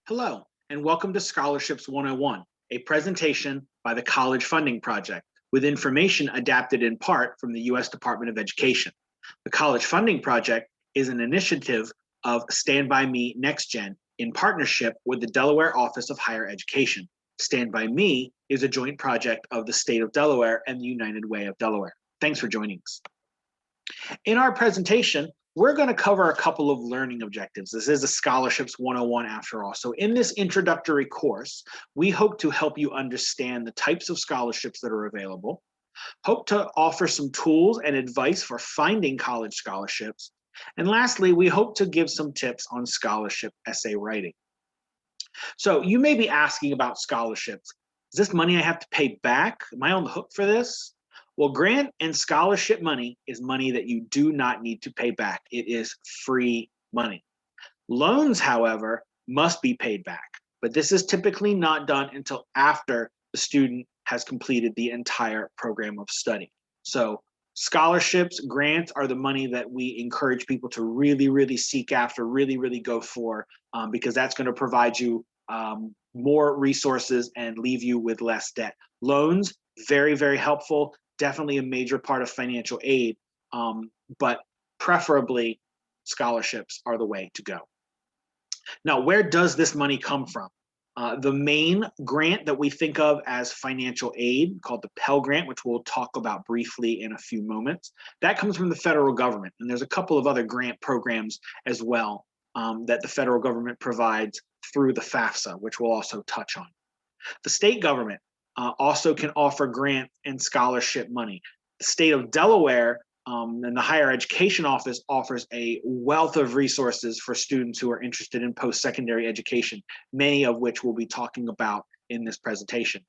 Hello, and welcome to Scholarships 101, a presentation by the College Funding Project, with information adapted in part from the U.S. Department of Education. The College Funding Project is an initiative of Stand By Me Next Gen in partnership with the Delaware Office of Higher Education. Stand By Me is a joint project of the state of Delaware and the United Way of Delaware. Thanks for joining us. In our presentation, we're going to cover a couple of learning objectives. This is a Scholarships 101 after all. So in this introductory course, we hope to help you understand the types of scholarships that are available, hope to offer some tools and advice for finding college scholarships, and lastly, we hope to give some tips on scholarship essay writing. So you may be asking about scholarships. Is this money I have to pay back? Am I on the hook for this? Well, grant and scholarship money is money that you do not need to pay back. It is free money. Loans, however, must be paid back, but this is typically not done until after the student has completed the entire program of study. So scholarships, grants are the money that we encourage people to really seek after, really go for, because that's going to provide you more resources and leave you with less debt. Loans, very helpful. Definitely a major part of financial aid, but preferably scholarships are the way to go. Now, where does this money come from? The main grant that we think of as financial aid, called the Pell Grant, which we'll talk about briefly in a few moments, that comes from the federal government. And there's a couple of other grant programs as well that the federal government provides through the FAFSA, which we'll also touch on. The state government also can offer grant and scholarship money. The state of Delaware and the Higher Education Office offers a wealth of resources for students who are interested in post-secondary education, many of which we'll be talking about in this presentation.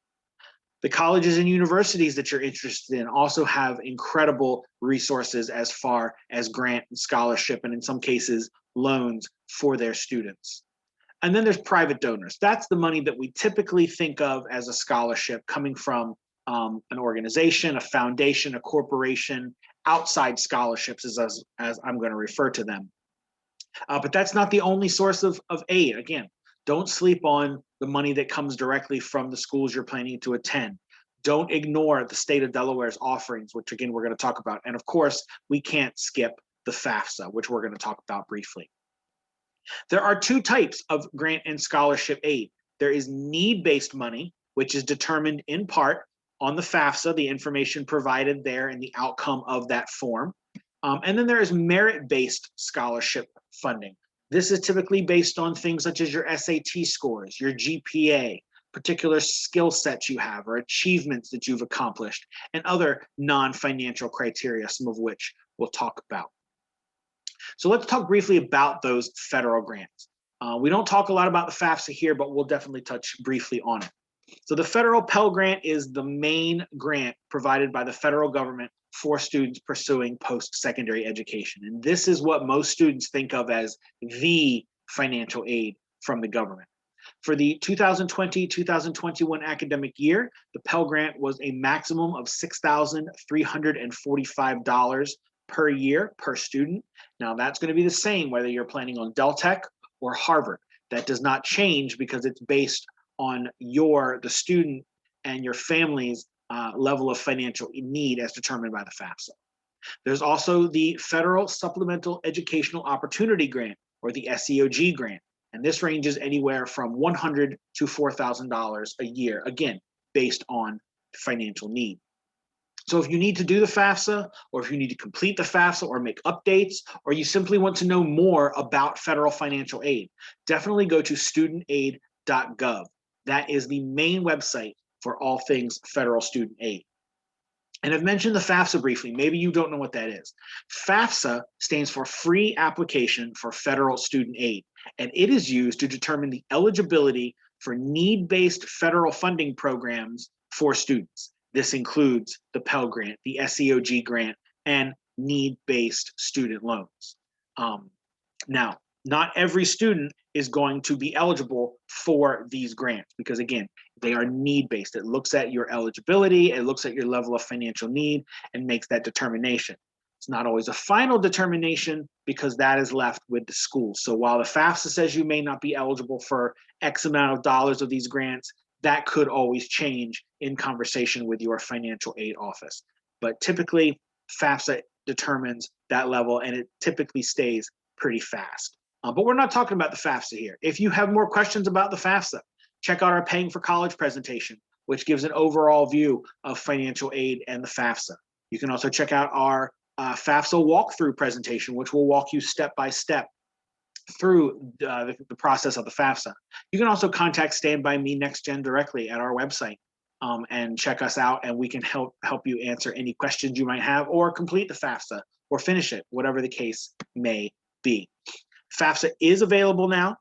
The colleges and universities that you're interested in also have incredible resources as far as grant and scholarship, and in some cases, loans for their students. And then there's private donors. That's the money that we typically think of as a scholarship coming from an organization, a foundation, a corporation. Outside scholarships as I'm going to refer to them. But that's not the only source of aid. Again, don't sleep on the money that comes directly from the schools you're planning to attend. Don't ignore the state of Delaware's offerings, which again, we're going to talk about. And of course, we can't skip the FAFSA, which we're going to talk about briefly. There are two types of grant and scholarship aid. There is need-based money, which is determined in part on the FAFSA, the information provided there and the outcome of that form. And then there is merit-based scholarship funding. This is typically based on things such as your SAT scores, your GPA, particular skill sets you have or achievements that you've accomplished, and other non-financial criteria, some of which we'll talk about. So let's talk briefly about those federal grants. We don't talk a lot about the FAFSA here, but we'll definitely touch briefly on it. So the federal Pell Grant is the main grant provided by the federal government for students pursuing post-secondary education. And this is what most students think of as the financial aid from the government. For the 2020-2021 academic year, the Pell Grant was a maximum of $6,345 per year per student. Now that's going to be the same whether you're planning on Del Tech or Harvard. That does not change because it's based on the student and your family's level of financial need as determined by the FAFSA. There's also the Federal Supplemental Educational Opportunity Grant, or the SEOG grant, and this ranges anywhere from $100,000 to $4,000 a year, again, based on financial need. So if you need to do the FAFSA, or if you need to complete the FAFSA or make updates, or you simply want to know more about federal financial aid, definitely go to studentaid.gov. That is the main website for all things federal student aid. And I've mentioned the FAFSA briefly. Maybe you don't know what that is. FAFSA stands for Free Application for Federal Student Aid, and it is used to determine the eligibility for need-based federal funding programs for students. This includes the Pell Grant, the SEOG grant, and need-based student loans. Now, not every student is going to be eligible for these grants because, again, they are need-based. It looks at your eligibility, it looks at your level of financial need, and makes that determination. It's not always a final determination because that is left with the school. So while the FAFSA says you may not be eligible for X amount of dollars of these grants, that could always change in conversation with your financial aid office. But typically, FAFSA determines that level, and it typically stays pretty fast. But we're not talking about the FAFSA here. If you have more questions about the FAFSA, check out our Paying for College presentation, which gives an overall view of financial aid and the FAFSA. You can also check out our FAFSA walkthrough presentation, which will walk you step by step through the process of the FAFSA. You can also contact Stand By Me Next Gen directly at our website and check us out, and we can help you answer any questions you might have or complete the FAFSA or finish it, whatever the case may be. FAFSA is available now.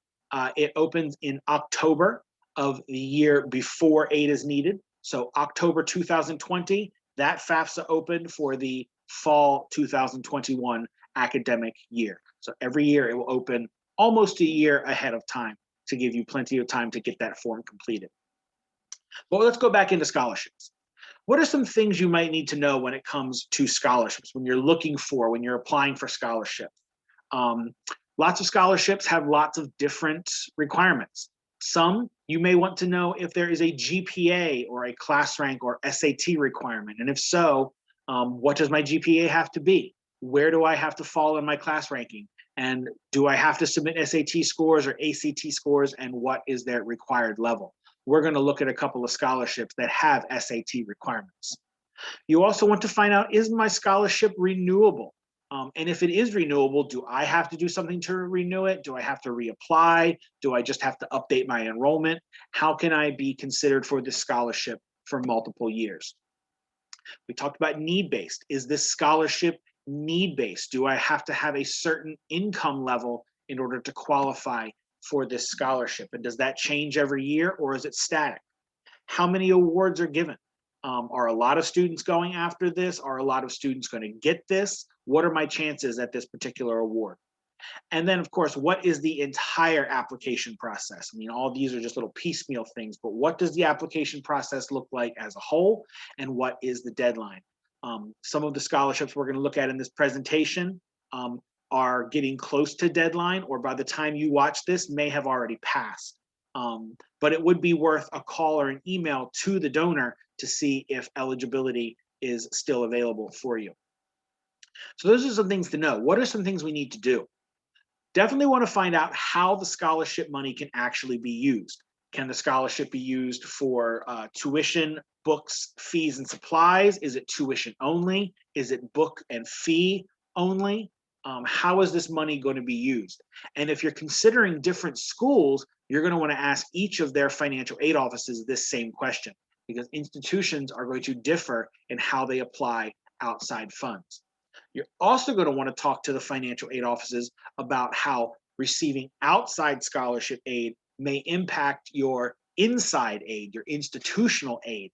It opens in October of the year before aid is needed. So October 2020, that FAFSA opened for the fall 2021 academic year. So every year it will open almost a year ahead of time to give you plenty of time to get that form completed. But let's go back into scholarships. What are some things you might need to know when it comes to scholarships, when you're applying for scholarships? Lots of scholarships have lots of different requirements. Some you may want to know if there is a GPA or a class rank or SAT requirement. And if so, what does my GPA have to be? Where do I have to fall in my class ranking? And do I have to submit SAT scores or ACT scores? And what is their required level? We're going to look at a couple of scholarships that have SAT requirements. You also want to find out, is my scholarship renewable? And if it is renewable, do I have to do something to renew it? Do I have to reapply? Do I just have to update my enrollment? How can I be considered for this scholarship for multiple years? We talked about need-based. Is this scholarship need-based? Do I have to have a certain income level in order to qualify for this scholarship? And does that change every year, or is it static? How many awards are given? Are a lot of students going after this? Are a lot of students going to get this? What are my chances at this particular award? And then, of course, what is the entire application process? I mean, all these are just little piecemeal things, but what does the application process look like as a whole? And what is the deadline? Some of the scholarships we're going to look at in this presentation are getting close to deadline, or by the time you watch this, may have already passed. But it would be worth a call or an email to the donor to see if eligibility is still available for you. So those are some things to know. What are some things we need to do? Definitely want to find out how the scholarship money can actually be used. Can the scholarship be used for tuition, books, fees, and supplies? Is it tuition only? Is it book and fee only? How is this money going to be used? And if you're considering different schools, you're going to want to ask each of their financial aid offices this same question, because institutions are going to differ in how they apply outside funds. You're also going to want to talk to the financial aid offices about how receiving outside scholarship aid may impact your inside aid, your institutional aid.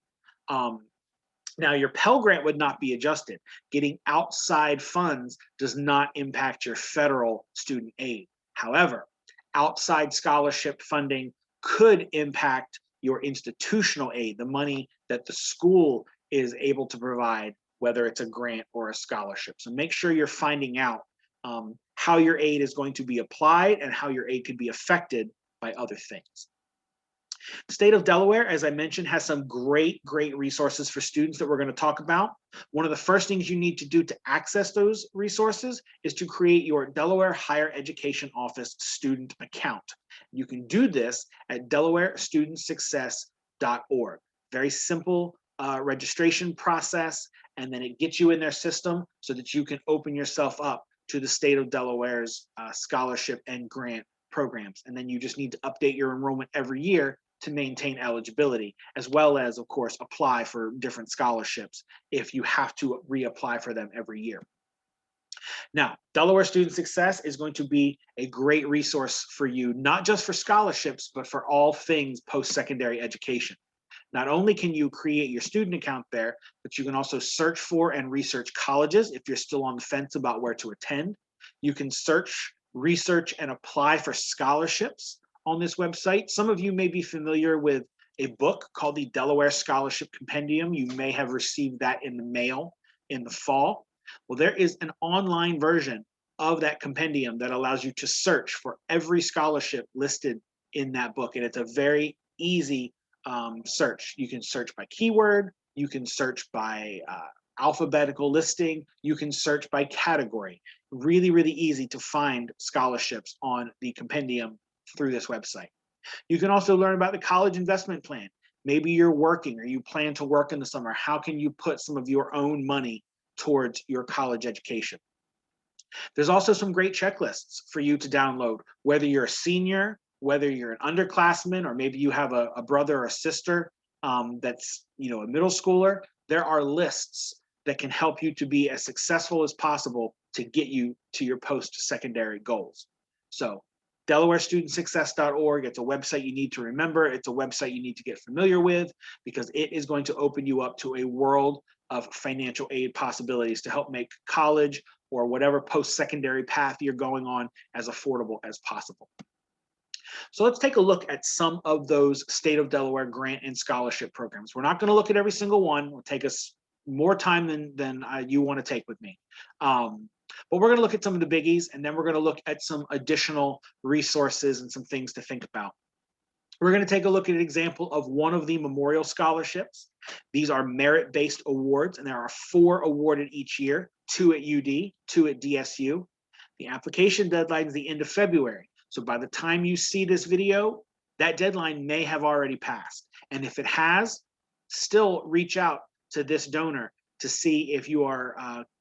Now, your Pell Grant would not be adjusted. Getting outside funds does not impact your federal student aid. However, outside scholarship funding could impact your institutional aid, the money that the school is able to provide, whether it's a grant or a scholarship. So make sure you're finding out how your aid is going to be applied and how your aid could be affected by other things. The state of Delaware, as I mentioned, has some great resources for students that we're going to talk about. One of the first things you need to do to access those resources is to create your Delaware Higher Education Office student account. You can do this at delawarestudentsuccess.org. Very simple registration process, and then it gets you in their system so that you can open yourself up to the state of Delaware's scholarship and grant programs. And then you just need to update your enrollment every year to maintain eligibility, as well as, of course, apply for different scholarships if you have to reapply for them every year. Now, Delaware Student Success is going to be a great resource for you, not just for scholarships, but for all things post-secondary education. Not only can you create your student account there, but you can also search for and research colleges if you're still on the fence about where to attend. You can search, research, and apply for scholarships on this website. Some of you may be familiar with a book called the Delaware Scholarship Compendium. You may have received that in the mail in the fall. Well, there is an online version of that compendium that allows you to search for every scholarship listed in that book. And it's a very easy search. You can search by keyword, you can search by alphabetical listing, you can search by category. Really, really easy to find scholarships on the compendium through this website. You can also learn about the college investment plan. Maybe you're working or you plan to work in the summer. How can you put some of your own money towards your college education? There's also some great checklists for you to download, whether you're a senior, whether you're an underclassman, or maybe you have a brother or a sister that's a middle schooler. There are lists that can help you to be as successful as possible to get you to your post-secondary goals. So DelawareStudentSuccess.org, it's a website you need to remember. It's a website you need to get familiar with because it is going to open you up to a world of financial aid possibilities to help make college or whatever post-secondary path you're going on as affordable as possible. So let's take a look at some of those state of Delaware grant and scholarship programs. We're not going to look at every single one. It'll take us more time than you want to take with me. But we're going to look at some of the biggies, and then we're going to look at some additional resources and some things to think about. We're going to take a look at an example of one of the memorial scholarships. These are merit-based awards, and there are 4 awarded each year, 2 at UD, 2 at DSU. The application deadline is the end of February. So by the time you see this video, that deadline may have already passed. And if it has, still reach out to this donor to see if you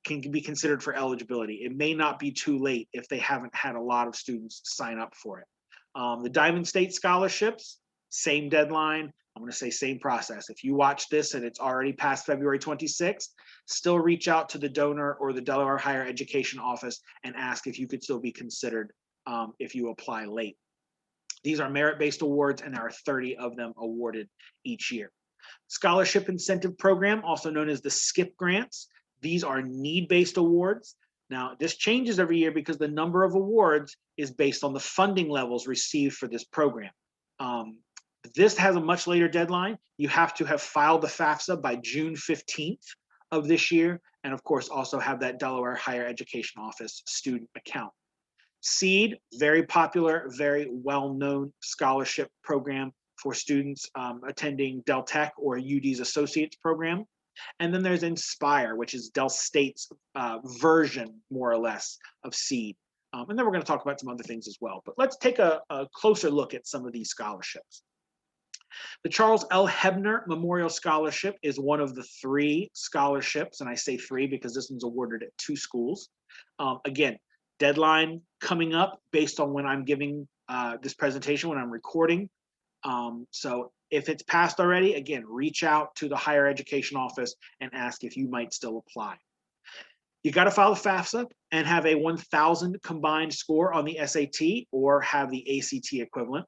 can be considered for eligibility. It may not be too late if they haven't had a lot of students sign up for it. The Diamond State scholarships, same deadline. I'm going to say same process. If you watch this and it's already past February 26th, still reach out to the donor or the Delaware Higher Education Office and ask if you could still be considered if you apply late. These are merit-based awards, and there are 30 of them awarded each year. Scholarship Incentive Program, also known as the SKIP grants. These are need-based awards. Now, this changes every year because the number of awards is based on the funding levels received for this program. This has a much later deadline. You have to have filed the FAFSA by June 15th of this year, and of course, also have that Delaware Higher Education Office student account. SEED, very popular, very well-known scholarship program for students attending Del Tech or UD's Associates program. And then there's Inspire, which is Del State's version, more or less, of SEED. And then we're going to talk about some other things as well. But let's take a closer look at some of these scholarships. The Charles L. Lbner Memorial Scholarship is one of the 3 scholarships, and I say 3 because this one's awarded at 2 schools. Again, deadline coming up based on when I'm giving this presentation, when I'm recording. So if it's passed already, again, reach out to the higher education office and ask if you might still apply. You got to file the FAFSA and have a 1,000 combined score on the SAT or have the ACT equivalent.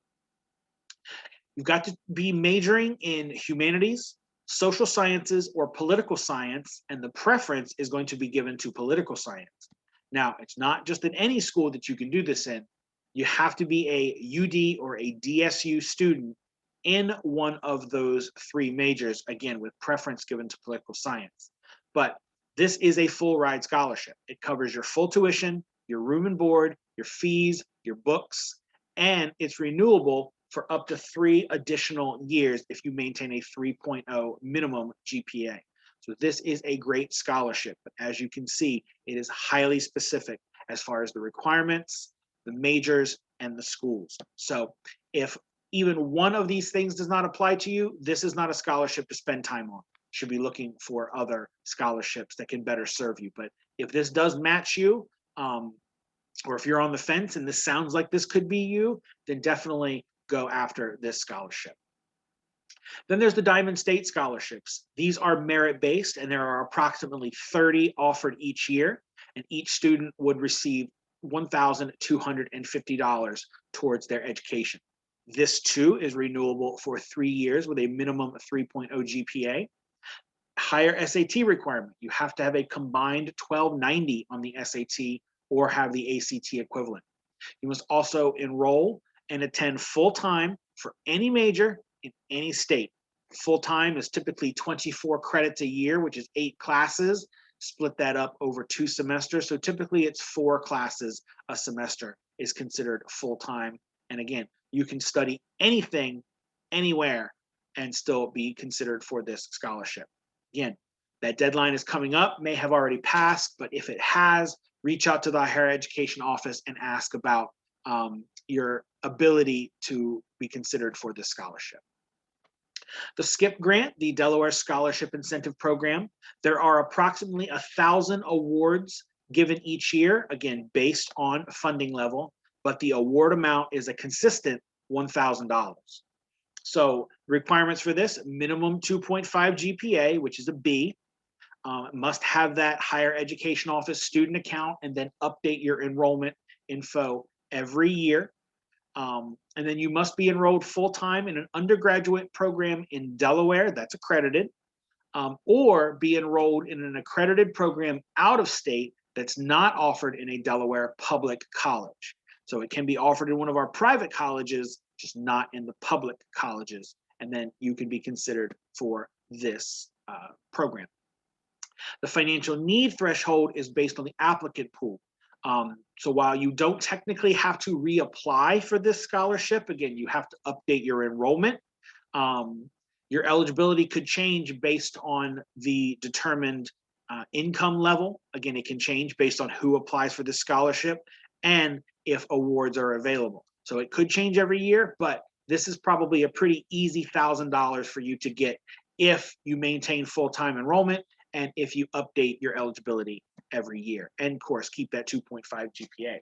You've got to be majoring in humanities, social sciences, or political science, and the preference is going to be given to political science. Now, it's not just in any school that you can do this in. You have to be a UD or a DSU student in one of those 3 majors, again, with preference given to political science. But this is a full ride scholarship. It covers your full tuition, your room and board, your fees, your books, and it's renewable for up to 3 additional years if you maintain a 3.0 minimum GPA. So this is a great scholarship, but as you can see, it is highly specific as far as the requirements, the majors, and the schools. So if even one of these things does not apply to you, this is not a scholarship to spend time on. You should be looking for other scholarships that can better serve you. But if this does match you, or if you're on the fence and this sounds like this could be you, then definitely go after this scholarship. Then there's the Diamond State scholarships. These are merit-based, and there are approximately 30 offered each year, and each student would receive $1,250 towards their education. This too is renewable for 3 years with a minimum 3.0 GPA. Higher SAT requirement. You have to have a combined 1290 on the SAT or have the ACT equivalent. You must also enroll and attend full-time for any major in any state. Full-time is typically 24 credits a year, which is 8 classes. split that up over 2 semesters. So typically it's 4 classes a semester is considered full-time. And again, you can study anything, anywhere, and still be considered for this scholarship. Again, that deadline is coming up, may have already passed, but if it has, reach out to the higher education office and ask about your ability to be considered for this scholarship. The SCIP grant, the Delaware Scholarship Incentive Program, there are approximately 1,000 awards given each year, again, based on funding level, but the award amount is a consistent $1,000. So requirements for this, minimum 2.5 GPA, which is a B, must have that higher education office student account and then update your enrollment info every year. And then you must be enrolled full-time in an undergraduate program in Delaware that's accredited, or be enrolled in an accredited program out of state that's not offered in a Delaware public college. So it can be offered in one of our private colleges, just not in the public colleges, and then you can be considered for this program. The financial need threshold is based on the applicant pool. So while you don't technically have to reapply for this scholarship, again, you have to update your enrollment. Your eligibility could change based on the determined income level. Again, it can change based on who applies for this scholarship and if awards are available. So it could change every year, but this is probably a pretty easy $1,000 for you to get if you maintain full-time enrollment and if you update your eligibility every year. And of course, keep that 2.5 GPA.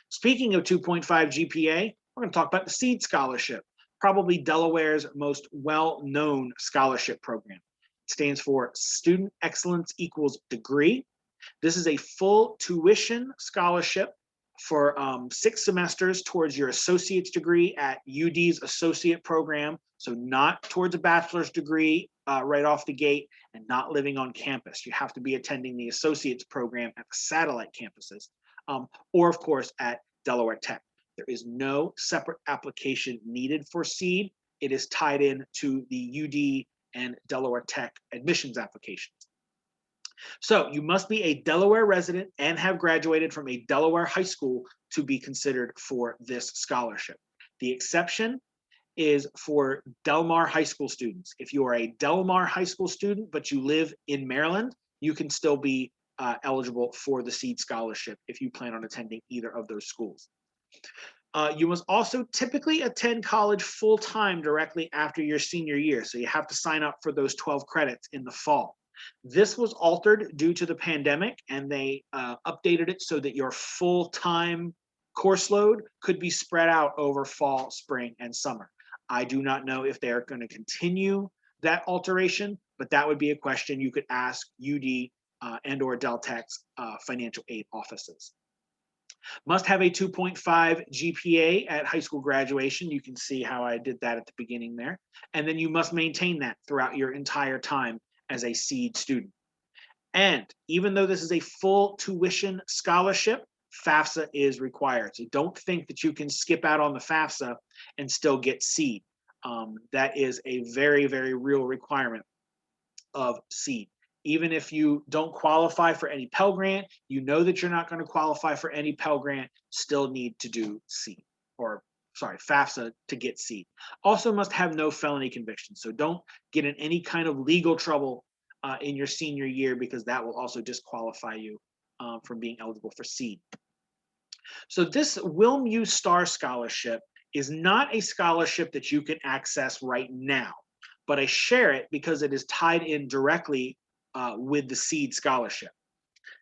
Speaking of 2.5 GPA, we're going to talk about the SEED scholarship, probably Delaware's most well-known scholarship program. It stands for Student Excellence Equals Degree. This is a full tuition scholarship for 6 semesters towards your associate's degree at UD's associate program. So not towards a bachelor's degree right off the gate and not living on campus. You have to be attending the associate's program at the satellite campuses, or of course at Delaware Tech. There is no separate application needed for SEED. It is tied in to the UD and Delaware Tech admissions applications. So you must be a Delaware resident and have graduated from a Delaware high school to be considered for this scholarship. The exception is for Del Mar high school students. If you are a Del Mar high school student, but you live in Maryland, you can still be eligible for the SEED scholarship if you plan on attending either of those schools. You must also typically attend college full-time directly after your senior year. So you have to sign up for those 12 credits in the fall. This was altered due to the pandemic, and they updated it so that your full-time course load could be spread out over fall, spring, and summer. I do not know if they are going to continue that alteration, but that would be a question you could ask UD and or Del Tech's financial aid offices. Must have a 2.5 GPA at high school graduation. You can see how I did that at the beginning there. And then you must maintain that throughout your entire time as a SEED student. And even though this is a full tuition scholarship, FAFSA is required. So don't think that you can skip out on the FAFSA and still get SEED. That is a very, very real requirement of SEED. Even if you don't qualify for any Pell Grant, you know that you're not going to qualify for any Pell Grant, still need to do SEED, or sorry, FAFSA to get SEED. Also must have no felony convictions. So don't get in any kind of legal trouble in your senior year, because that will also disqualify you from being eligible for SEED. So this WilmU Star Scholarship is not a scholarship that you can access right now, but I share it because it is tied in directly with the SEED scholarship.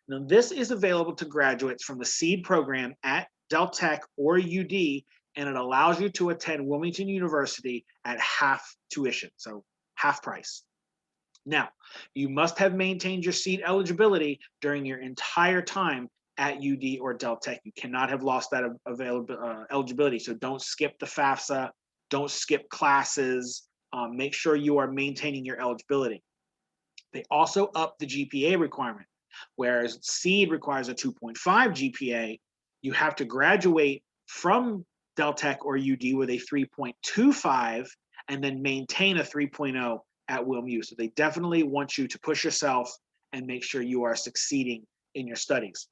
Now, this is available to graduates from the SEED program at Del Tech or UD, and it allows you to attend Wilmington University at half tuition, so half price. Now, you must have maintained your SEED eligibility during your entire time at UD or Del Tech. You cannot have lost that eligibility, so don't skip the FAFSA, don't skip classes, make sure you are maintaining your eligibility. They also upped the GPA requirement. Whereas SEED requires a 2.5 GPA, you have to graduate from Del Tech or UD with a 3.25 and then maintain a 3.0 at WilmU. So they definitely want you to push yourself and make sure you are succeeding in your studies.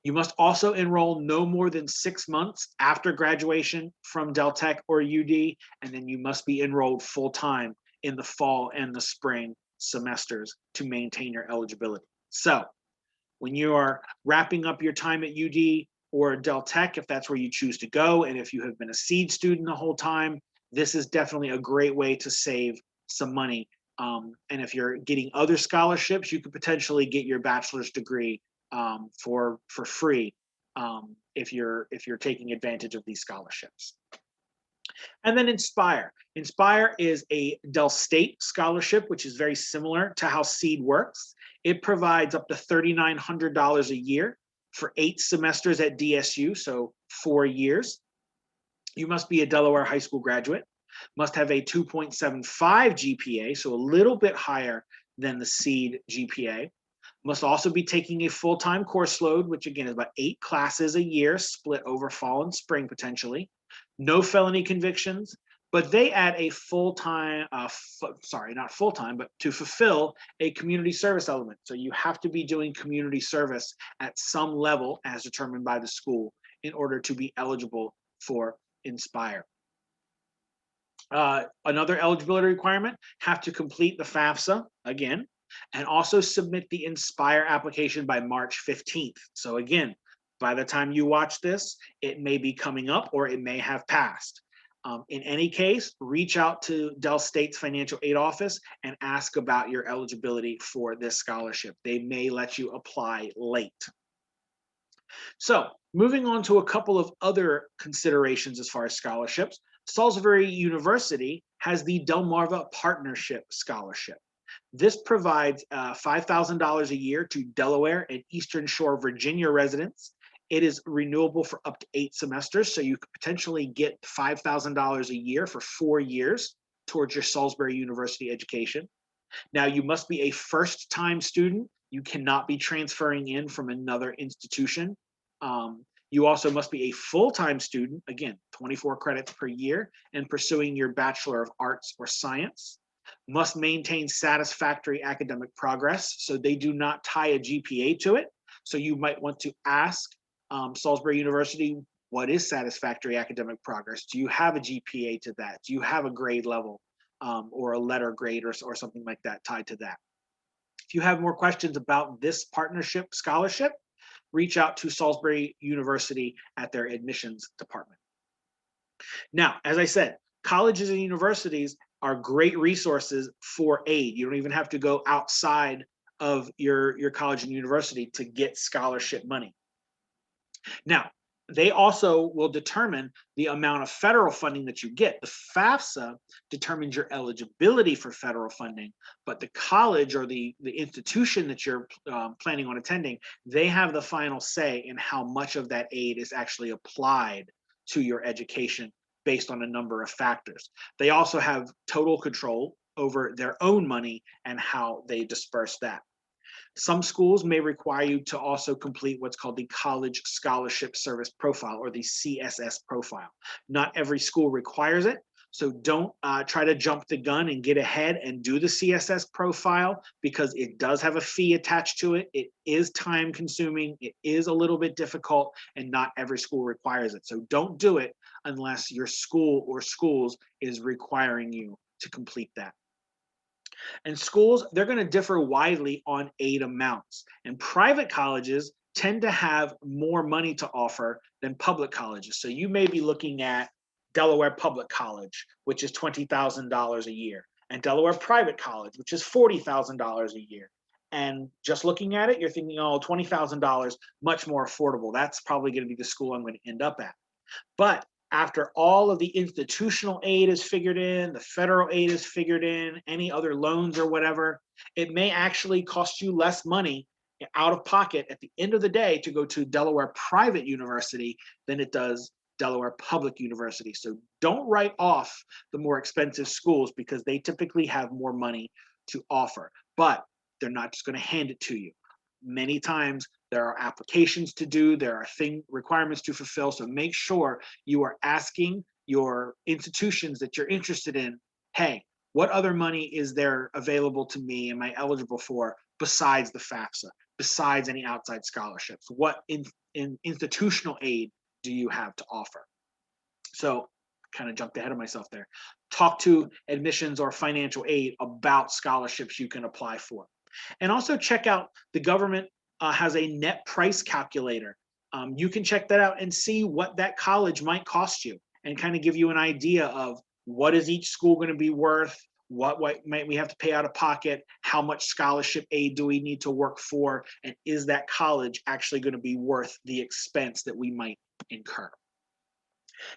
You must also enroll no more than 6 months after graduation from Del Tech or UD, and then you must be enrolled full-time in the fall and the spring semesters to maintain your eligibility. So when you are wrapping up your time at UD or Del Tech, if that's where you choose to go, and if you have been a seed student the whole time, this is definitely a great way to save some money. And if you're getting other scholarships, you could potentially get your bachelor's degree for free if you're taking advantage of these scholarships. And then Inspire. Inspire is a Del State scholarship, which is very similar to how SEED works. It provides up to $3,900 a year for 8 semesters at DSU, so 4 years. You must be a Delaware high school graduate, must have a 2.75 GPA, so a little bit higher than the SEED GPA. Must also be taking a full-time course load, which again is about 8 classes a year, split over fall and spring potentially. No felony convictions, but they add a full-time, not full-time, but to fulfill a community service element. So you have to be doing community service at some level as determined by the school in order to be eligible for Inspire. Another eligibility requirement, have to complete the FAFSA again, and also submit the Inspire application by March 15th. So again, by the time you watch this, it may be coming up or it may have passed. In any case, reach out to Del State's financial aid office and ask about your eligibility for this scholarship. They may let you apply late. So moving on to a couple of other considerations as far as scholarships, Salisbury University has the Delmarva Partnership Scholarship. This provides $5,000 a year to Delaware and Eastern Shore, Virginia residents. It is renewable for up to 8 semesters, so you could potentially get $5,000 a year for 4 years towards your Salisbury University education. Now, you must be a first-time student. You cannot be transferring in from another institution. You also must be a full-time student, again, 24 credits per year, and pursuing your Bachelor of Arts or Science. Must maintain satisfactory academic progress, so they do not tie a GPA to it. So you might want to ask Salisbury University, what is satisfactory academic progress? Do you have a GPA to that? Do you have a grade level or a letter grade or something like that tied to that? If you have more questions about this partnership scholarship, reach out to Salisbury University at their admissions department. Now, as I said, colleges and universities are great resources for aid. You don't even have to go outside of your college and university to get scholarship money. Now, they also will determine the amount of federal funding that you get. The FAFSA determines your eligibility for federal funding, but the college or the institution that you're planning on attending, they have the final say in how much of that aid is actually applied to your education based on a number of factors. They also have total control over their own money and how they disperse that. Some schools may require you to also complete what's called the College Scholarship Service Profile, or the CSS profile. Not every school requires it, so don't try to jump the gun and get ahead and do the CSS profile, because it does have a fee attached to it. It is time consuming, it is a little bit difficult, and not every school requires it. So don't do it unless your school or schools is requiring you to complete that. And schools, they're going to differ widely on aid amounts. And private colleges tend to have more money to offer than public colleges. So you may be looking at Delaware Public College, which is $20,000 a year, and Delaware Private College, which is $40,000 a year. And just looking at it, you're thinking, oh, $20,000, much more affordable. That's probably going to be the school I'm going to end up at. But after all of the institutional aid is figured in, the federal aid is figured in, any other loans or whatever, it may actually cost you less money out of pocket at the end of the day to go to Delaware Private University than it does Delaware Public University. So don't write off the more expensive schools, because they typically have more money to offer, but they're not just going to hand it to you. Many times there are applications to do, there are requirements to fulfill. So make sure you are asking your institutions that you're interested in, hey, what other money is there available to me? Am I eligible for besides the FAFSA, besides any outside scholarships? What institutional aid do you have to offer? So kind of jumped ahead of myself there. Talk to admissions or financial aid about scholarships you can apply for. And also check out, the government has a net price calculator. You can check that out and see what that college might cost you, and kind of give you an idea of what is each school going to be worth, what might we have to pay out of pocket, how much scholarship aid do we need to work for, and is that college actually going to be worth the expense that we might incur.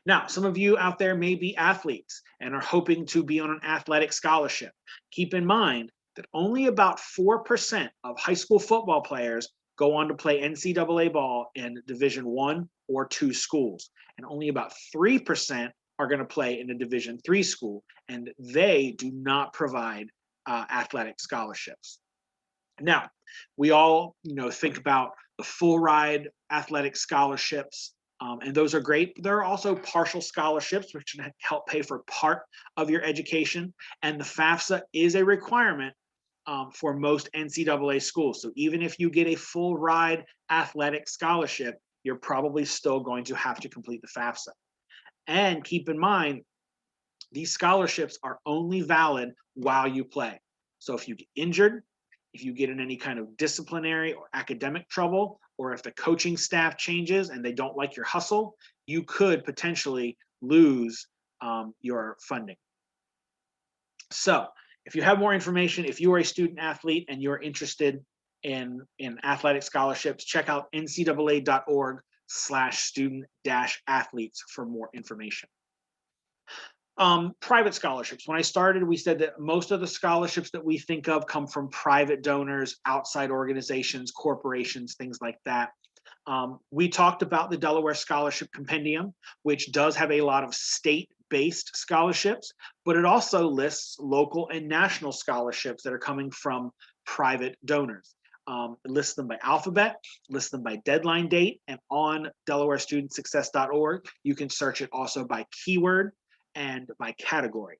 Now, some of you out there may be athletes and are hoping to be on an athletic scholarship. Keep in mind that only about 4% of high school football players go on to play NCAA ball in Division I or II schools, and only about 3% are going to play in a Division III school, and they do not provide athletic scholarships. Now, we all think about the full ride athletic scholarships. And those are great. There are also partial scholarships, which can help pay for part of your education. And the FAFSA is a requirement for most NCAA schools. So even if you get a full ride athletic scholarship, you're probably still going to have to complete the FAFSA. And keep in mind, these scholarships are only valid while you play. So if you get injured, if you get in any kind of disciplinary or academic trouble, or if the coaching staff changes and they don't like your hustle, you could potentially lose your funding. So if you have more information, if you are a student athlete and you're interested in athletic scholarships, check out ncaa.org/student-athletes for more information. Private scholarships. When I started, we said that most of the scholarships that we think of come from private donors, outside organizations, corporations, things like that. We talked about the Delaware Scholarship Compendium, which does have a lot of state-based scholarships, but it also lists local and national scholarships that are coming from private donors. It lists them by alphabet, lists them by deadline date, and on DelawareStudentSuccess.org, you can search it also by keyword and by category.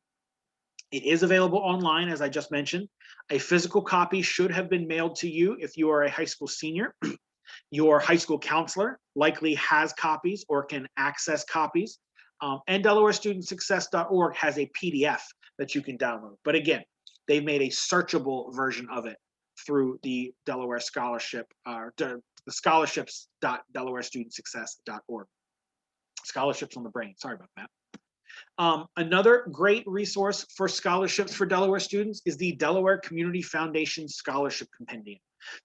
It is available online, as I just mentioned. A physical copy should have been mailed to you if you are a high school senior. Your high school counselor likely has copies or can access copies. And DelawareStudentSuccess.org has a PDF that you can download. But again, they've made a searchable version of it through the Delaware Scholarship, the scholarships.DelawareStudentSuccess.org. Scholarships on the brain, sorry about that. Another great resource for scholarships for Delaware students is the Delaware Community Foundation Scholarship Compendium.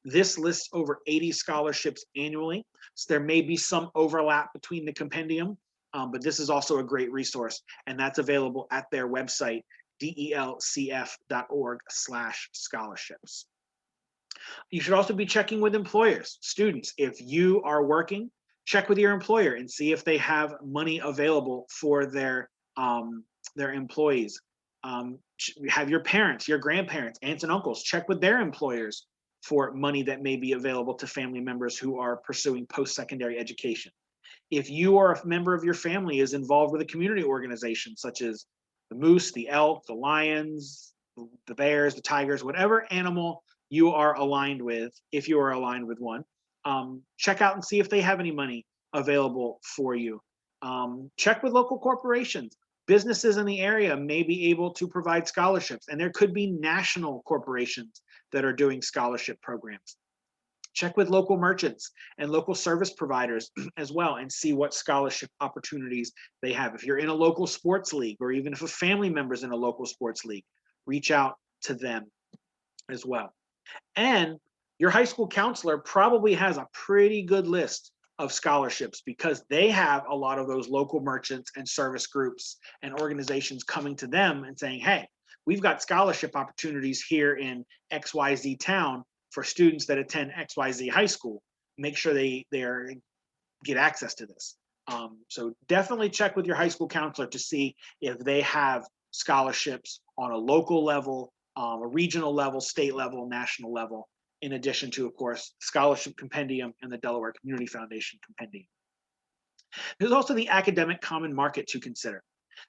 This lists over 80 scholarships annually, so there may be some overlap between the compendium, but this is also a great resource, and that's available at their website, delcf.org/scholarships. You should also be checking with employers. Students, if you are working, check with your employer and see if they have money available for their employees. Have your parents, your grandparents, aunts and uncles, check with their employers for money that may be available to family members who are pursuing post-secondary education. If you or a member of your family is involved with a community organization, such as the moose, the elk, the lions, the bears, the tigers, whatever animal you are aligned with, if you are aligned with one, check out and see if they have any money available for you. Check with local corporations. Businesses in the area may be able to provide scholarships, and there could be national corporations that are doing scholarship programs. Check with local merchants and local service providers as well, and see what scholarship opportunities they have. If you're in a local sports league, or even if a family member is in a local sports league, reach out to them as well. And your high school counselor probably has a pretty good list of scholarships, because they have a lot of those local merchants and service groups and organizations coming to them and saying, hey, we've got scholarship opportunities here in XYZ town for students that attend XYZ high school. Make sure they get access to this. So definitely check with your high school counselor to see if they have scholarships on a local level, a regional level, state level, national level, in addition to, of course, Scholarship Compendium and the Delaware Community Foundation Compendium. There's also the Academic Common Market to consider.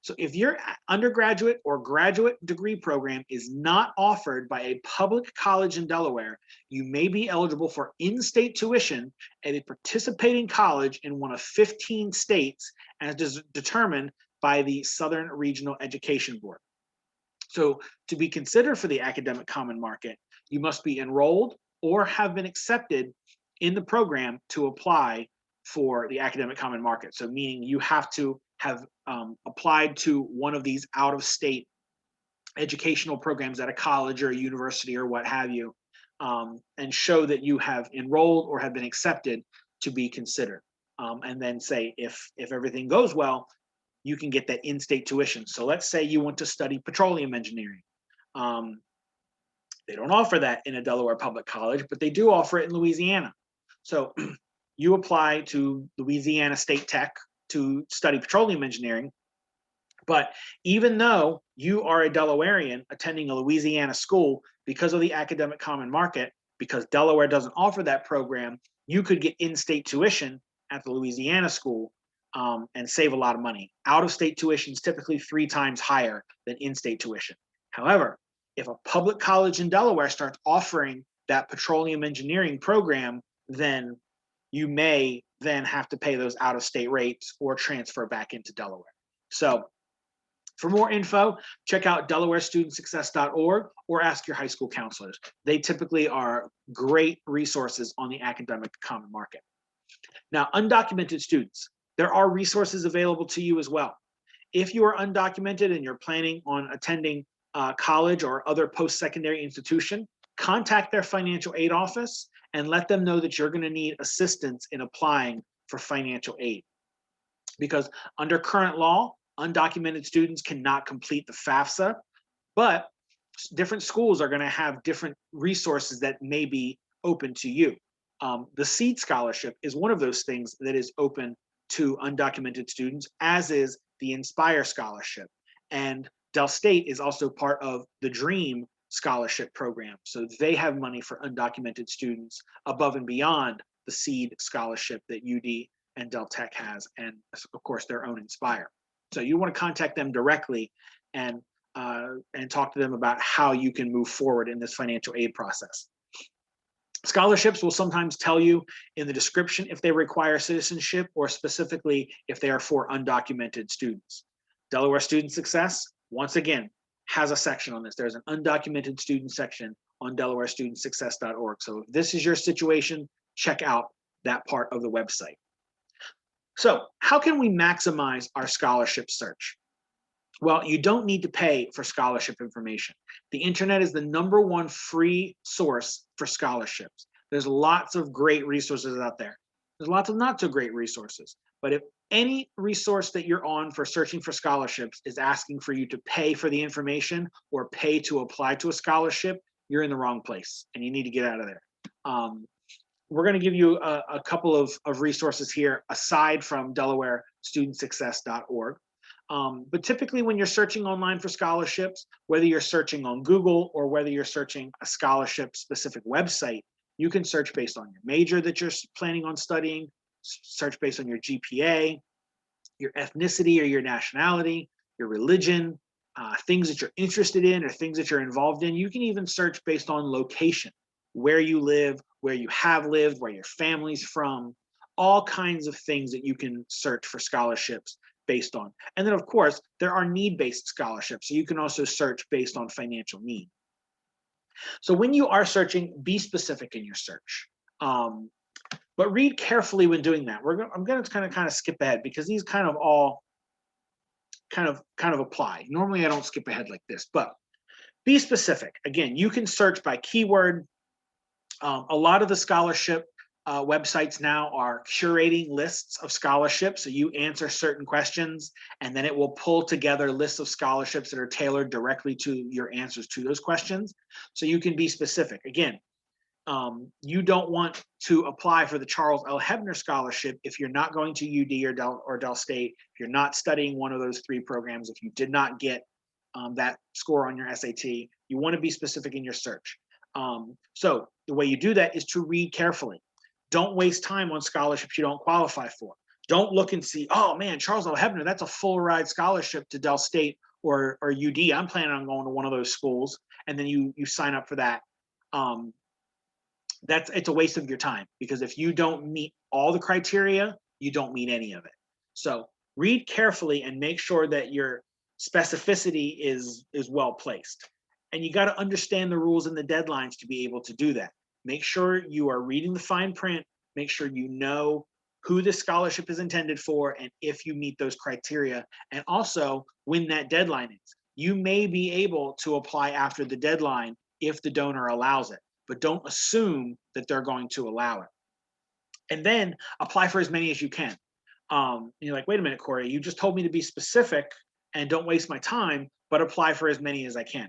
So if your undergraduate or graduate degree program is not offered by a public college in Delaware, you may be eligible for in-state tuition at a participating college in one of 15 states as determined by the Southern Regional Education Board. So to be considered for the Academic Common Market, you must be enrolled or have been accepted in the program to apply for the Academic Common Market. So meaning you have to have applied to one of these out-of-state educational programs at a college or a university or what have you, and show that you have enrolled or have been accepted to be considered. And then say if everything goes well, you can get that in-state tuition. So let's say you want to study petroleum engineering. They don't offer that in a Delaware public college, but they do offer it in Louisiana. So you apply to Louisiana State Tech to study petroleum engineering. But even though you are a Delawarean attending a Louisiana school, because of the Academic Common Market, because Delaware doesn't offer that program, you could get in-state tuition at the Louisiana school and save a lot of money. Out-of-state tuition is typically 3 times higher than in-state tuition. However, if a public college in Delaware starts offering that petroleum engineering program, then you may then have to pay those out-of-state rates or transfer back into Delaware. So for more info, check out DelawareStudentSuccess.org or ask your high school counselors. They typically are great resources on the Academic Common Market. Now, undocumented students, there are resources available to you as well. If you are undocumented and you're planning on attending college or other post-secondary institution, contact their financial aid office and let them know that you're going to need assistance in applying for financial aid. Because under current law, undocumented students cannot complete the FAFSA, but different schools are going to have different resources that may be open to you. The SEED scholarship is one of those things that is open to undocumented students, as is the Inspire scholarship. And Del State is also part of the DREAM scholarship program. So they have money for undocumented students above and beyond the SEED scholarship that UD and Del Tech has, and of course their own Inspire. So you want to contact them directly and talk to them about how you can move forward in this financial aid process. Scholarships will sometimes tell you in the description if they require citizenship or specifically if they are for undocumented students. Delaware Student Success, once again, has a section on this. There's an undocumented student section on DelawareStudentSuccess.org. So if this is your situation, check out that part of the website. So how can we maximize our scholarship search? Well, you don't need to pay for scholarship information. The internet is the #1 free source for scholarships. There's lots of great resources out there. There's lots of not so great resources. But if any resource that you're on for searching for scholarships is asking for you to pay for the information or pay to apply to a scholarship, you're in the wrong place and you need to get out of there. We're going to give you a couple of resources here aside from DelawareStudentSuccess.org. But typically when you're searching online for scholarships, whether you're searching on Google or whether you're searching a scholarship specific website, you can search based on your major that you're planning on studying, search based on your GPA, your ethnicity or your nationality, your religion, things that you're interested in or things that you're involved in. You can even search based on location, where you live, where you have lived, where your family's from, all kinds of things that you can search for scholarships based on. And then of course, there are need-based scholarships. So you can also search based on financial need. So when you are searching, be specific in your search. But read carefully when doing that. I'm going to kind of skip ahead because these kind of all kind of apply. Normally I don't skip ahead like this, but be specific. Again, you can search by keyword. A lot of the scholarship websites now are curating lists of scholarships. So you answer certain questions and then it will pull together lists of scholarships that are tailored directly to your answers to those questions. So you can be specific. Again, you don't want to apply for the Charles L. Lbner Scholarship if you're not going to UD or Del State, if you're not studying one of those 3 programs, if you did not get that score on your SAT, you want to be specific in your search. So the way you do that is to read carefully. Don't waste time on scholarships you don't qualify for. Don't look and see, oh man, Charles L. Hebner, that's a full ride scholarship to Dell State or UD. I'm planning on going to one of those schools, and then you sign up for that. Um, it's a waste of your time, because if you don't meet all the criteria, you don't meet any of it. So read carefully and make sure that your specificity is well placed. And you got to understand the rules and the deadlines to be able to do that. Make sure you are reading the fine print. Make sure you know who the scholarship is intended for and if you meet those criteria, and also when that deadline is. You may be able to apply after the deadline if the donor allows it, but don't assume that they're going to allow it. And then apply for as many as you can. And you're like, wait a minute, Corey, you just told me to be specific and don't waste my time, but apply for as many as I can.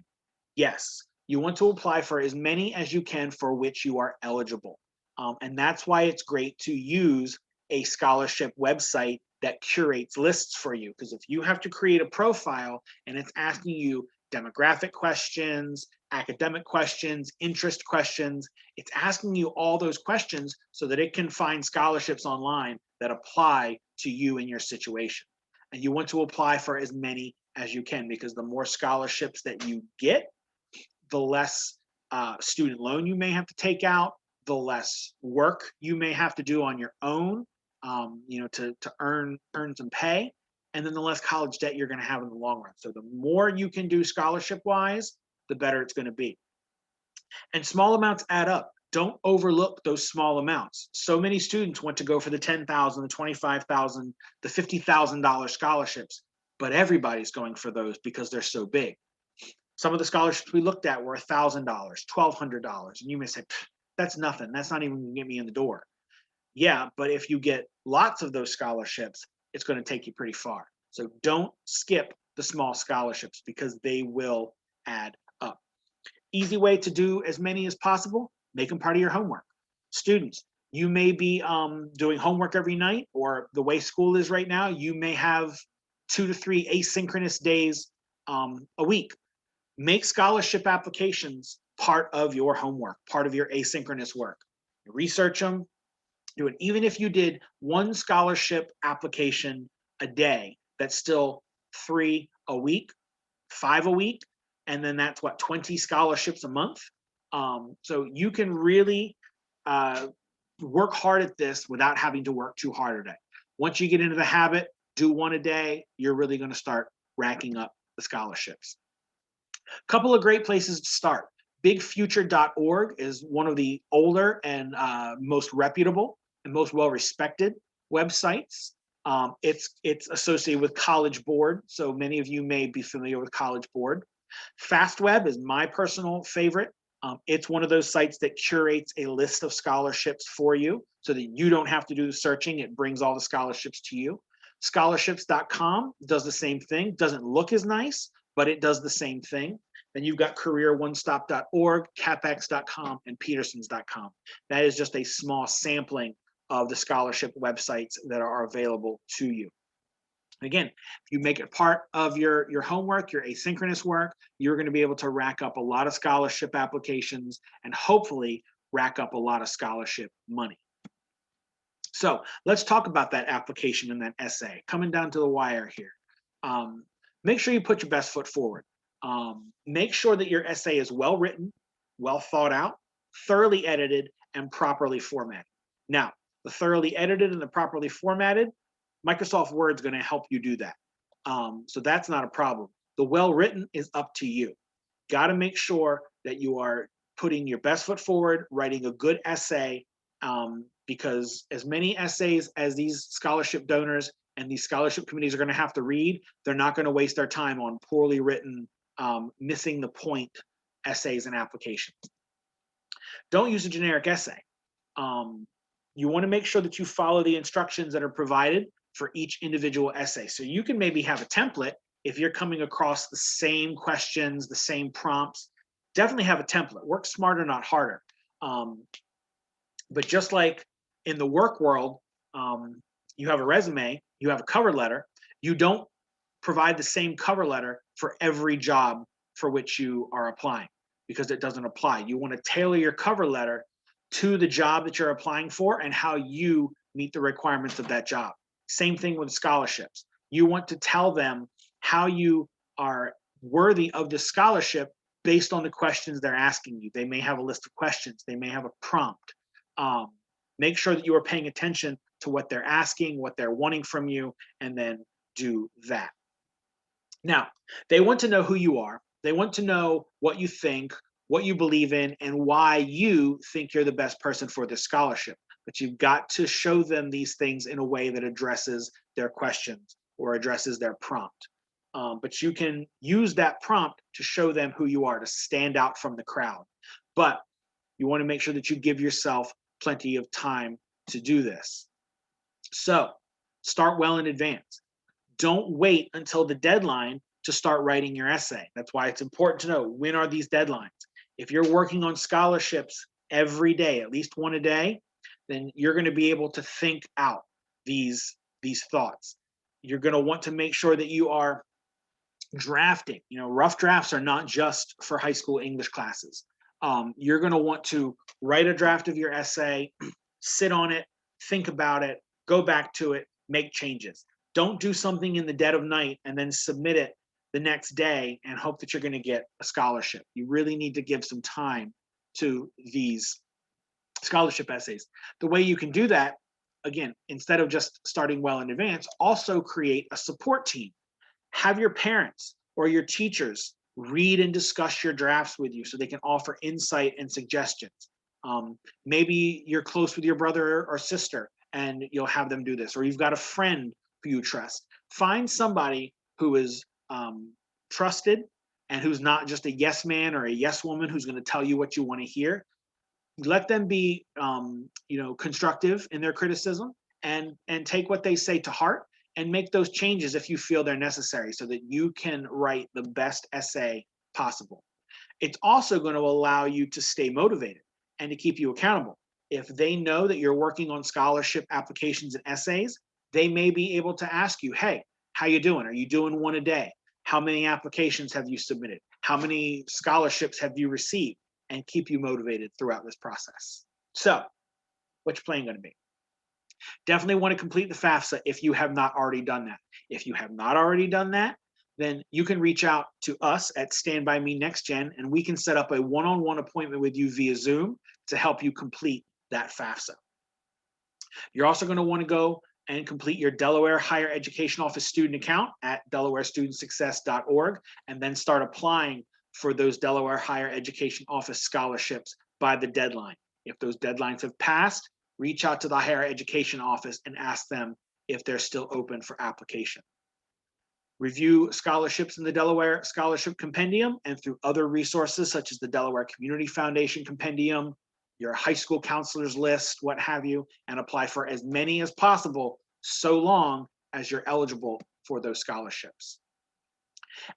Yes, you want to apply for as many as you can for which you are eligible. And that's why it's great to use a scholarship website that curates lists for you. Because if you have to create a profile and it's asking you demographic questions, academic questions, interest questions, it's asking you all those questions so that it can find scholarships online that apply to you in your situation. And you want to apply for as many as you can, because the more scholarships that you get, the less student loan you may have to take out, the less work you may have to do on your own, to earn some pay, and then the less college debt you're going to have in the long run. So the more you can do scholarship wise, the better it's going to be. And small amounts add up. Don't overlook those small amounts. So many students want to go for the $10,000, the $25,000, the $50,000 scholarships, but everybody's going for those because they're so big. Some of the scholarships we looked at were $1,000, $1,200, and you may say, that's nothing. That's not even going to get me in the door. Yeah, but if you get lots of those scholarships, it's going to take you pretty far. So don't skip the small scholarships, because they will add up. Easy way to do as many as possible, make them part of your homework. Students, you may be doing homework every night, or the way school is right now, you may have 2 to 3 asynchronous days a week. Make scholarship applications part of your homework, part of your asynchronous work. Research them, do it. Even if you did 1 scholarship application a day, that's still 3 a week, 5 a week, and then that's 20 scholarships a month. So you can really work hard at this without having to work too hard at it. Once you get into the habit, do 1 a day, you're really going to start racking up the scholarships. Couple of great places to start. Bigfuture.org is one of the older and most reputable and most well-respected websites. It's associated with College Board, so many of you may be familiar with College Board. FastWeb is my personal favorite. It's one of those sites that curates a list of scholarships for you so that you don't have to do the searching. It brings all the scholarships to you. Scholarships.com does the same thing. Doesn't look as nice, but it does the same thing. Then you've got careeronestop.org, capex.com, and petersons.com. That is just a small sampling of the scholarship websites that are available to you. Again, if you make it part of your homework, your asynchronous work, you're going to be able to rack up a lot of scholarship applications and hopefully rack up a lot of scholarship money. So let's talk about that application and that essay. Coming down to the wire here. Make sure you put your best foot forward. Make sure that your essay is well written, well thought out, thoroughly edited, and properly formatted. Now, the thoroughly edited and the properly formatted, Microsoft Word is going to help you do that. So that's not a problem. The well written is up to you. Got to make sure that you are putting your best foot forward, writing a good essay, because as many essays as these scholarship donors and these scholarship committees are going to have to read, they're not going to waste their time on poorly written, missing the point essays and applications. Don't use a generic essay. You want to make sure that you follow the instructions that are provided for each individual essay. So you can maybe have a template if you're coming across the same questions, the same prompts. Definitely have a template. Work smarter, not harder. But just like in the work world, you have a resume, you have a cover letter, you don't provide the same cover letter for every job for which you are applying, because it doesn't apply. You want to tailor your cover letter to the job that you're applying for and how you meet the requirements of that job. Same thing with scholarships. You want to tell them how you are worthy of the scholarship based on the questions they're asking you. They may have a list of questions. They may have a prompt. Make sure that you are paying attention to what they're asking, what they're wanting from you, and then do that. Now, they want to know who you are. They want to know what you think, what you believe in, and why you think you're the best person for this scholarship. But you've got to show them these things in a way that addresses their questions or addresses their prompt. But you can use that prompt to show them who you are, to stand out from the crowd. But you want to make sure that you give yourself plenty of time to do this. So start well in advance. Don't wait until the deadline to start writing your essay. That's why it's important to know, when are these deadlines? If you're working on scholarships every day, at least one a day, then you're going to be able to think out these thoughts. You're going to want to make sure that you are drafting. Rough drafts are not just for high school English classes. You're going to want to write a draft of your essay, sit on it, think about it, go back to it, make changes. Don't do something in the dead of night and then submit it the next day and hope that you're going to get a scholarship. You really need to give some time to these scholarship essays. The way you can do that, again, instead of just starting well in advance, also create a support team. Have your parents or your teachers read and discuss your drafts with you so they can offer insight and suggestions. Maybe you're close with your brother or sister and you'll have them do this, or you've got a friend who you trust. Find somebody who is trusted and who's not just a yes man or a yes woman who's going to tell you what you want to hear. Let them be constructive in their criticism and take what they say to heart and make those changes if you feel they're necessary so that you can write the best essay possible. It's also going to allow you to stay motivated and to keep you accountable. If they know that you're working on scholarship applications and essays, they may be able to ask you, hey, how you doing? Are you doing one a day? How many applications have you submitted? How many scholarships have you received? And keep you motivated throughout this process. So, what's your plan going to be? Definitely want to complete the FAFSA if you have not already done that. If you have not already done that, then you can reach out to us at Stand By Me Next Gen, and we can set up a one-on-one appointment with you via Zoom to help you complete that FAFSA. You're also going to want to go and complete your Delaware Higher Education Office student account at delawarestudentsuccess.org, and then start applying for those Delaware Higher Education Office scholarships by the deadline. If those deadlines have passed, reach out to the Higher Education Office and ask them if they're still open for application. Review scholarships in the Delaware Scholarship Compendium and through other resources such as the Delaware Community Foundation Compendium, your high school counselors list, what have you, and apply for as many as possible so long as you're eligible for those scholarships.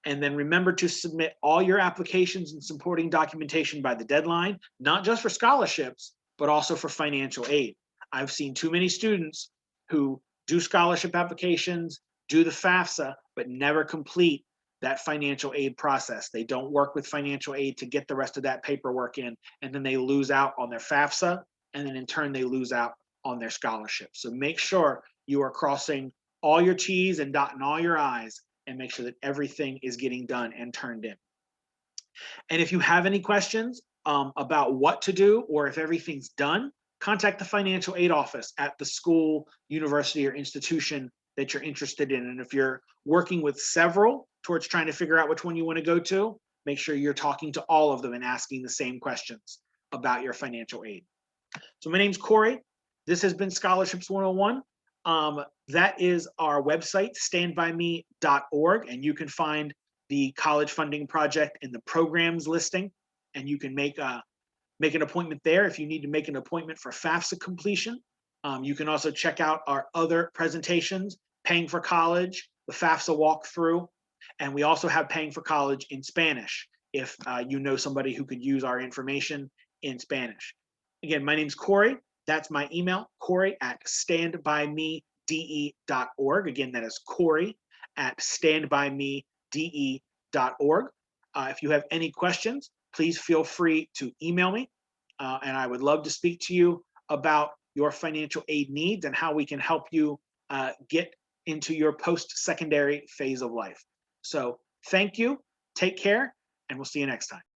And then remember to submit all your applications and supporting documentation by the deadline, not just for scholarships, but also for financial aid. I've seen too many students who do scholarship applications, do the FAFSA, but never complete that financial aid process. They don't work with financial aid to get the rest of that paperwork in, and then they lose out on their FAFSA, and then in turn they lose out on their scholarship. So make sure you are crossing all your T's and dotting all your I's, and make sure that everything is getting done and turned in. And if you have any questions about what to do, or if everything's done, contact the financial aid office at the school, university, or institution that you're interested in. And if you're working with several towards trying to figure out which one you want to go to, make sure you're talking to all of them and asking the same questions about your financial aid. So my name's Corey. This has been Scholarships 101. That is our website, standbyme.org, and you can find the college funding project in the programs listing, and you can make an appointment there if you need to make an appointment for FAFSA completion. You can also check out our other presentations, Paying for College, the FAFSA walkthrough, and we also have Paying for College in Spanish if you know somebody who could use our information in Spanish. Again, my name's Corey. That's my email, Corey@standbymede.org. Again, that is Corey@standbymede.org. If you have any questions, please feel free to email me, and I would love to speak to you about your financial aid needs and how we can help you get into your post-secondary phase of life. So thank you, take care, and we'll see you next time.